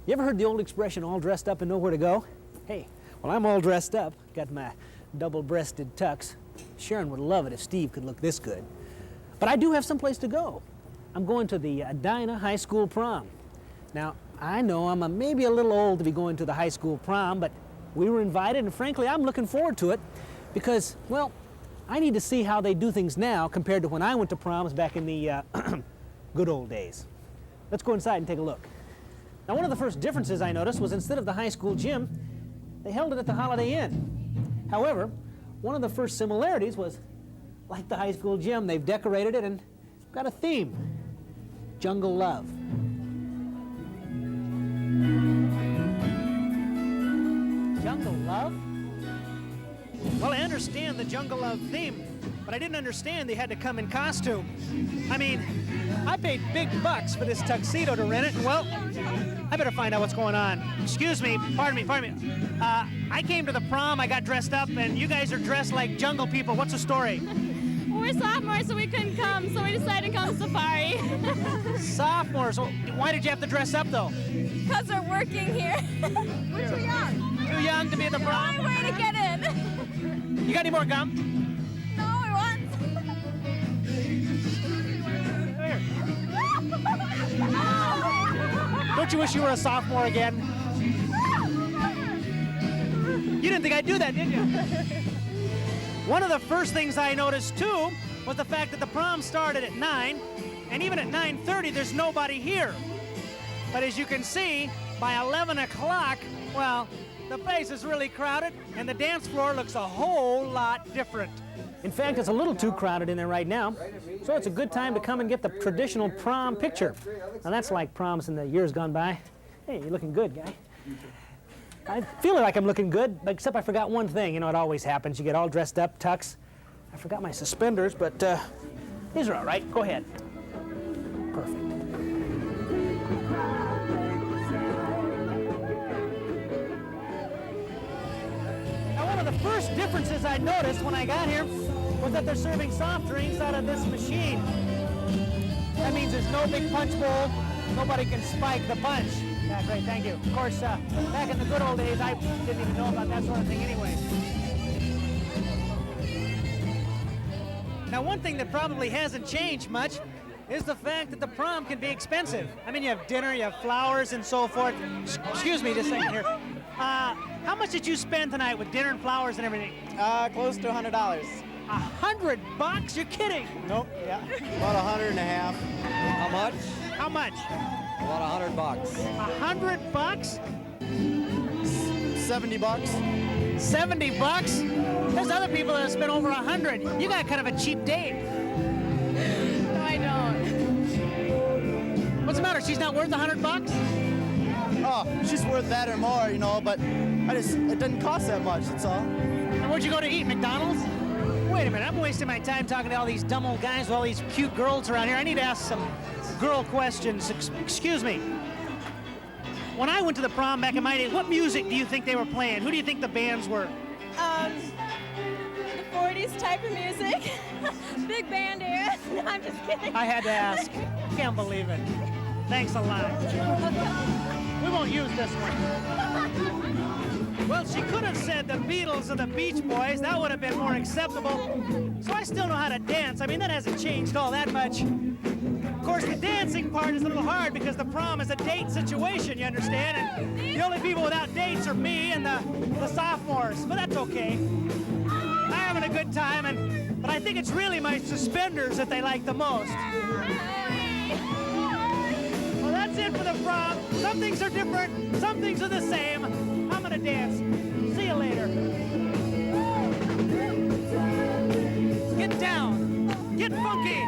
You ever heard the old expression, all dressed up and nowhere to go? Hey, well, I'm all dressed up. Got my double-breasted tux. Sharon would love it if Steve could look this good. But I do have someplace to go. I'm going to the Edina High School prom. Now, I know I'm maybe a little old to be going to the high school prom, but we were invited, and frankly, I'm looking forward to it because, well, I need to see how they do things now compared to when I went to proms back in the good old days. Let's go inside and take a look. Now, one of the first differences I noticed was instead of the high school gym, they held it at the Holiday Inn. However, one of the first similarities was, like the high school gym, they've decorated it and got a theme, Jungle Love. Jungle Love? Well, I understand the Jungle Love theme, but I didn't understand they had to come in costume. I mean, I paid big bucks for this tuxedo to rent it, and well, I better find out what's going on. Excuse me, pardon me. I came to the prom, I got dressed up, and you guys are dressed like jungle people. What's the story? We're sophomores, so we couldn't come, so we decided to come safari. Sophomores? Well, why did you have to dress up, though? Because we're working here. We're too young. Too young to be at the prom? No way to get in. You got any more gum? No, we want. Don't you wish you were a sophomore again? You didn't think I'd do that, did you? One of the first things I noticed, too, was the fact that the prom started at 9, and even at 9:30, there's nobody here. But as you can see, by 11 o'clock, well, the place is really crowded, and the dance floor looks a whole lot different. In fact, it's a little too crowded in there right now, so it's a good time to come and get the traditional prom picture. Now, that's like proms in the years gone by. Hey, you're looking good, guy. I feel like I'm looking good, except I forgot one thing. You know, it always happens. You get all dressed up, tux. I forgot my suspenders, but these are all right. Go ahead. Perfect. Now, one of the first differences I noticed when I got here was that they're serving soft drinks out of this machine. That means there's no big punch bowl. Nobody can spike the punch. Yeah, great, thank you. Of course, back in the good old days, I didn't even know about that sort of thing anyway. Now, one thing that probably hasn't changed much is the fact that the prom can be expensive. I mean, you have dinner, you have flowers, and so forth. Excuse me just a second here. How much did you spend tonight with dinner and flowers and everything? Close to $100. $100? You're kidding. Nope, yeah. About 150. How much? How much? About $100. $100? 70 bucks. 70 bucks? There's other people that have spent over 100. You got kind of a cheap date. No, I don't. What's the matter? She's not worth 100 bucks? Oh, she's worth that or more, you know, but it didn't cost that much, that's all. And where'd you go to eat? McDonald's? Wait a minute, I'm wasting my time talking to all these dumb old guys with all these cute girls around here. I need to ask some girl questions. Excuse me. When I went to the prom back in my day, what music do you think they were playing? Who do you think the bands were? The 40s type of music. Big band era. No, I'm just kidding. I had to ask. Can't believe it. Thanks a lot. We won't use this one. Well, she could have said the Beatles or the Beach Boys. That would have been more acceptable. So I still know how to dance. I mean, that hasn't changed all that much. Of course, the dancing part is a little hard because the prom is a date situation, you understand? And the only people without dates are me and the sophomores. But that's okay. I'm having a good time, but I think it's really my suspenders that they like the most. Well, that's it for the prom. Some things are different, some things are the same. I'm gonna dance. See you later. Get down. Get funky.